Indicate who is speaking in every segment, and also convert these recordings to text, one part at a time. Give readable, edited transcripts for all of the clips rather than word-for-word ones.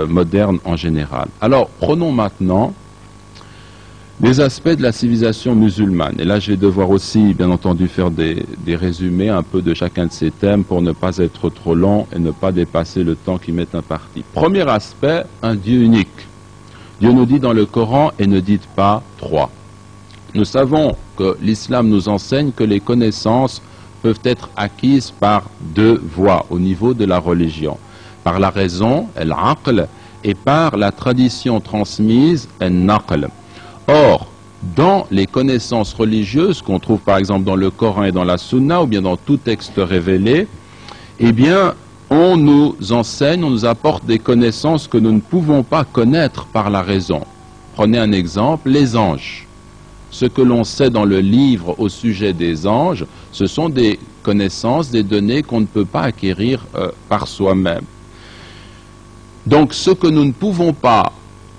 Speaker 1: moderne en général. Alors, prenons maintenant des aspects de la civilisation musulmane. Et là, je vais devoir aussi, bien entendu, faire des résumés un peu de chacun de ces thèmes pour ne pas être trop long et ne pas dépasser le temps qui m'est imparti. Premier aspect, un Dieu unique. Dieu nous dit dans le Coran, et ne dites pas trois. Nous savons que l'islam nous enseigne que les connaissances peuvent être acquises par deux voies au niveau de la religion. Par la raison, al-aql, et par la tradition transmise, al-naql. Or, dans les connaissances religieuses qu'on trouve par exemple dans le Coran et dans la Sunna ou bien dans tout texte révélé, eh bien, on nous enseigne, on nous apporte des connaissances que nous ne pouvons pas connaître par la raison. Prenez un exemple, les anges. Ce que l'on sait dans le livre au sujet des anges, ce sont des connaissances, des données qu'on ne peut pas acquérir par soi-même. Donc, ce que nous ne pouvons pas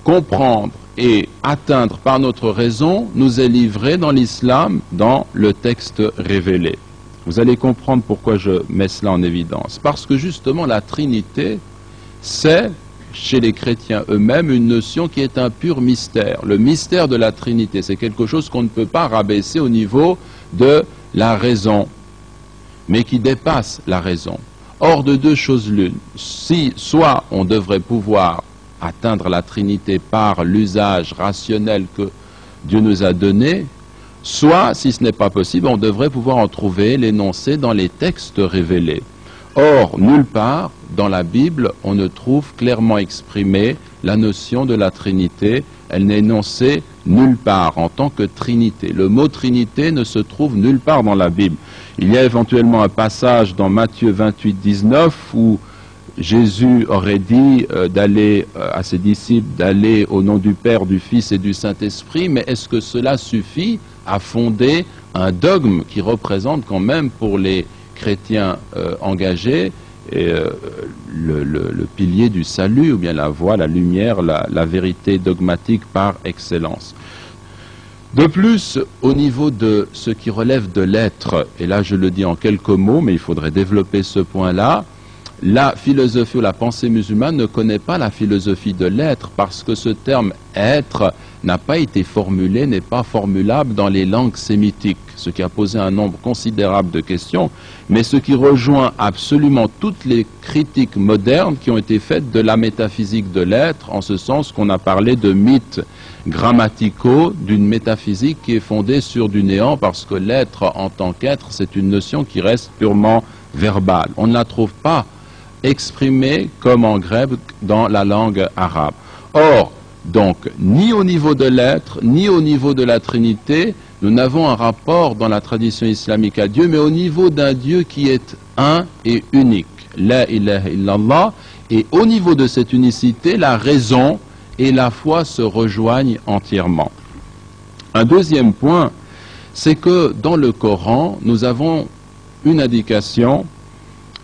Speaker 1: comprendre et atteindre par notre raison nous est livré dans l'islam, dans le texte révélé. Vous allez comprendre pourquoi je mets cela en évidence. Parce que justement la Trinité, c'est, chez les chrétiens eux-mêmes, une notion qui est un pur mystère. Le mystère de la Trinité, c'est quelque chose qu'on ne peut pas rabaisser au niveau de la raison, mais qui dépasse la raison. Or, de deux choses l'une, si soit on devrait pouvoir atteindre la Trinité par l'usage rationnel que Dieu nous a donné, soit, si ce n'est pas possible, on devrait pouvoir en trouver l'énoncé dans les textes révélés. Or, nulle part dans la Bible, on ne trouve clairement exprimée la notion de la Trinité. Elle n'est énoncée nulle part en tant que Trinité. Le mot Trinité ne se trouve nulle part dans la Bible. Il y a éventuellement un passage dans Matthieu 28, 19 où Jésus aurait dit d'aller à ses disciples d'aller au nom du Père, du Fils et du Saint-Esprit, mais est-ce que cela suffit à fonder un dogme qui représente quand même pour les chrétiens engagés le pilier du salut, ou bien la voie, la lumière, la vérité dogmatique par excellence? De plus, au niveau de ce qui relève de l'être, et là je le dis en quelques mots, mais il faudrait développer ce point-là, la philosophie ou la pensée musulmane ne connaît pas la philosophie de l'être parce que ce terme « être » n'a pas été formulé, n'est pas formulable dans les langues sémitiques, ce qui a posé un nombre considérable de questions, mais ce qui rejoint absolument toutes les critiques modernes qui ont été faites de la métaphysique de l'être, en ce sens qu'on a parlé de mythes grammaticaux, d'une métaphysique qui est fondée sur du néant, parce que l'être en tant qu'être, c'est une notion qui reste purement verbale. On ne la trouve pas exprimé comme en grec dans la langue arabe. Or, donc, ni au niveau de l'être, ni au niveau de la Trinité, nous n'avons un rapport dans la tradition islamique à Dieu, mais au niveau d'un Dieu qui est un et unique. La ilaha illallah. Et au niveau de cette unicité, la raison et la foi se rejoignent entièrement. Un deuxième point, c'est que dans le Coran, nous avons une indication,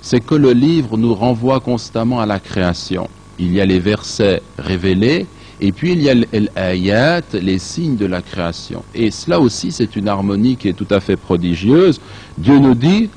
Speaker 1: c'est que le livre nous renvoie constamment à la création. Il y a les versets révélés, et puis il y a l'ayat, les signes de la création. Et cela aussi, c'est une harmonie qui est tout à fait prodigieuse. Dieu nous dit,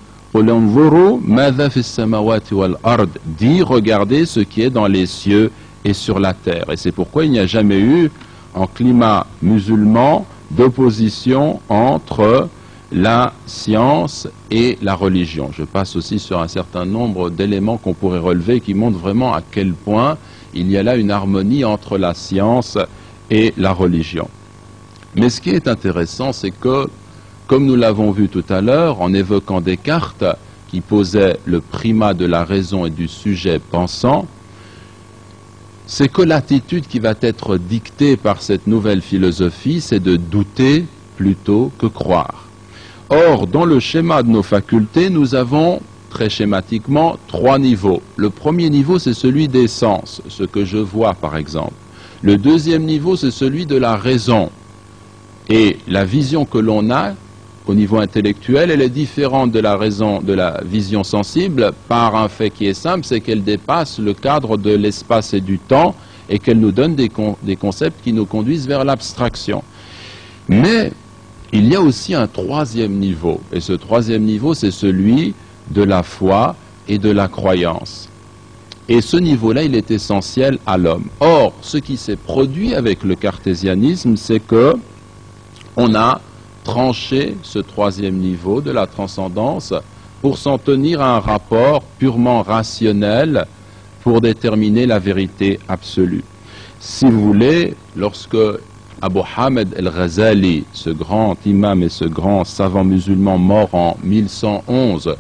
Speaker 1: dit, regardez ce qui est dans les cieux et sur la terre. Et c'est pourquoi il n'y a jamais eu, en climat musulman, d'opposition entre la science et la religion. Je passe aussi sur un certain nombre d'éléments qu'on pourrait relever qui montrent vraiment à quel point il y a là une harmonie entre la science et la religion. Mais ce qui est intéressant, c'est que, comme nous l'avons vu tout à l'heure, en évoquant Descartes, qui posait le primat de la raison et du sujet pensant, c'est que l'attitude qui va être dictée par cette nouvelle philosophie, c'est de douter plutôt que croire. Or, dans le schéma de nos facultés, nous avons, très schématiquement, trois niveaux. Le premier niveau, c'est celui des sens, ce que je vois par exemple. Le deuxième niveau, c'est celui de la raison. Et la vision que l'on a, au niveau intellectuel, elle est différente de la raison, de la vision sensible, par un fait qui est simple, c'est qu'elle dépasse le cadre de l'espace et du temps, et qu'elle nous donne des concepts qui nous conduisent vers l'abstraction. Mais il y a aussi un troisième niveau, et ce troisième niveau, c'est celui de la foi et de la croyance. Et ce niveau-là, il est essentiel à l'homme. Or, ce qui s'est produit avec le cartésianisme, c'est que on a tranché ce troisième niveau de la transcendance pour s'en tenir à un rapport purement rationnel pour déterminer la vérité absolue. Si vous voulez, lorsque Abu Hamid al-Ghazali, ce grand imam et ce grand savant musulman mort en 1111,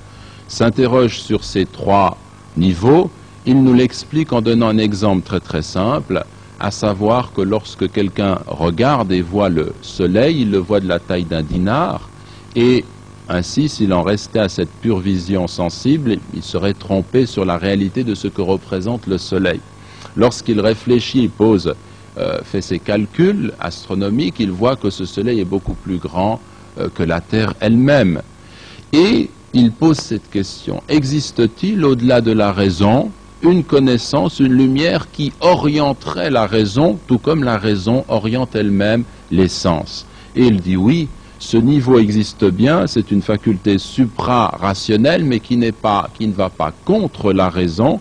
Speaker 1: s'interroge sur ces trois niveaux, il nous l'explique en donnant un exemple très très simple, à savoir que lorsque quelqu'un regarde et voit le soleil, il le voit de la taille d'un dinar, et ainsi, s'il en restait à cette pure vision sensible, il serait trompé sur la réalité de ce que représente le soleil. Lorsqu'il réfléchit, fait ses calculs astronomiques, il voit que ce soleil est beaucoup plus grand que la Terre elle-même. Et il pose cette question: existe-t-il au-delà de la raison une connaissance, une lumière qui orienterait la raison, tout comme la raison oriente elle-même les sens? Et il dit oui, ce niveau existe bien, c'est une faculté supra-rationnelle, mais qui ne va pas contre la raison.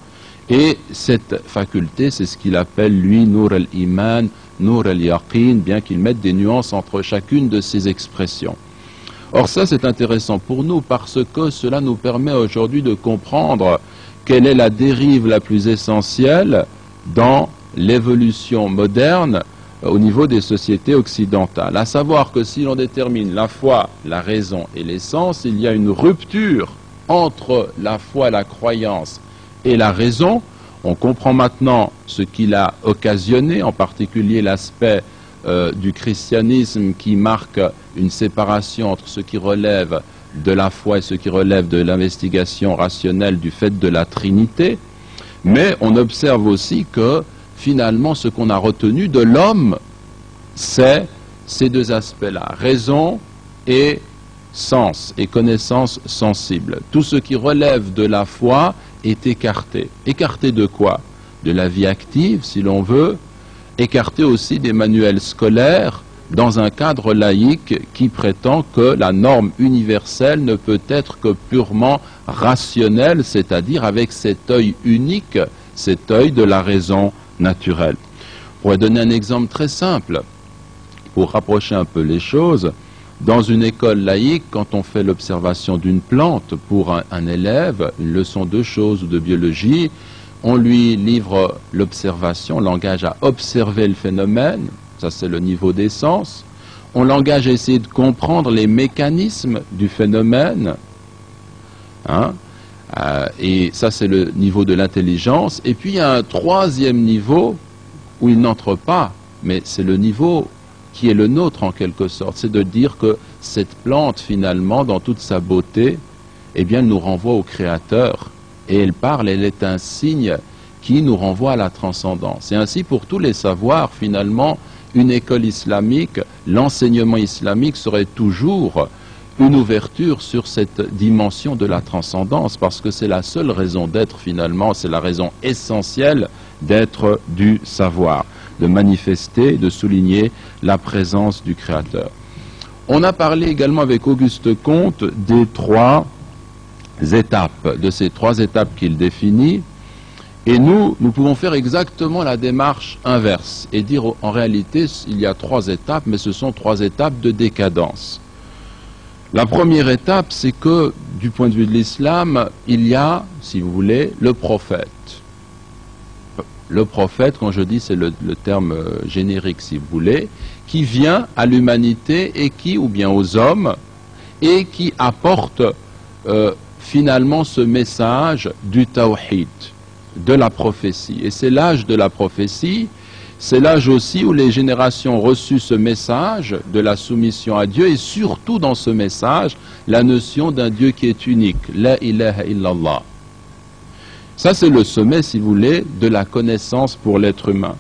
Speaker 1: Et cette faculté, c'est ce qu'il appelle, lui, Nur al-Iman, Nur al-Yaqin, bien qu'il mette des nuances entre chacune de ces expressions. Or ça, c'est intéressant pour nous parce que cela nous permet aujourd'hui de comprendre quelle est la dérive la plus essentielle dans l'évolution moderne au niveau des sociétés occidentales. À savoir que si l'on détermine la foi, la raison et les sens, il y a une rupture entre la foi, la croyance et la raison. On comprend maintenant ce qu'il a occasionné, en particulier l'aspect du christianisme qui marque une séparation entre ce qui relève de la foi et ce qui relève de l'investigation rationnelle du fait de la Trinité. Mais on observe aussi que finalement ce qu'on a retenu de l'homme, c'est ces deux aspects-là, raison et sens et connaissance sensible. Tout ce qui relève de la foi est écarté. Écarté de quoi? De la vie active, si l'on veut, écarté aussi des manuels scolaires dans un cadre laïque qui prétend que la norme universelle ne peut être que purement rationnelle, c'est-à-dire avec cet œil unique, cet œil de la raison naturelle. Je pourrais donner un exemple très simple pour rapprocher un peu les choses. Dans une école laïque, quand on fait l'observation d'une plante pour un élève, une leçon de choses ou de biologie, on lui livre l'observation, on l'engage à observer le phénomène, ça c'est le niveau des sens, on l'engage à essayer de comprendre les mécanismes du phénomène, et ça c'est le niveau de l'intelligence, et puis il y a un troisième niveau où il n'entre pas, mais c'est le niveau qui est le nôtre en quelque sorte, c'est de dire que cette plante finalement dans toute sa beauté, eh bien elle nous renvoie au Créateur, et elle parle, elle est un signe qui nous renvoie à la transcendance. Et ainsi pour tous les savoirs, finalement, une école islamique, l'enseignement islamique serait toujours une ouverture sur cette dimension de la transcendance, parce que c'est la seule raison d'être finalement, c'est la raison essentielle d'être du savoir, de manifester, de souligner la présence du Créateur. On a parlé également avec Auguste Comte des trois étapes, de ces trois étapes qu'il définit, et nous pouvons faire exactement la démarche inverse et dire en réalité il y a trois étapes, mais ce sont trois étapes de décadence. La première étape, c'est que du point de vue de l'islam, il y a, si vous voulez, le prophète. Le prophète, quand je dis, c'est le terme générique, si vous voulez, qui vient à l'humanité et qui, ou bien aux hommes, et qui apporte finalement ce message du tawhid, de la prophétie. Et c'est l'âge de la prophétie, c'est l'âge aussi où les générations ont reçu ce message de la soumission à Dieu, et surtout dans ce message, la notion d'un Dieu qui est unique, la ilaha illallah. Ça c'est le sommet, si vous voulez, de la connaissance pour l'être humain.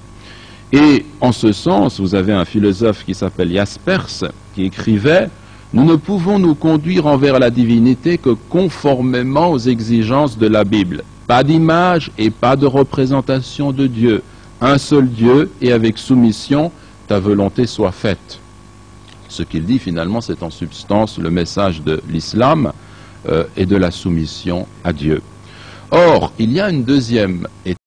Speaker 1: Et en ce sens, vous avez un philosophe qui s'appelle Jaspers, qui écrivait: nous ne pouvons nous conduire envers la divinité que conformément aux exigences de la Bible. Pas d'image et pas de représentation de Dieu. Un seul Dieu, et avec soumission, ta volonté soit faite. Ce qu'il dit finalement, c'est en substance le message de l'islam et de la soumission à Dieu. Or, il y a une deuxième étape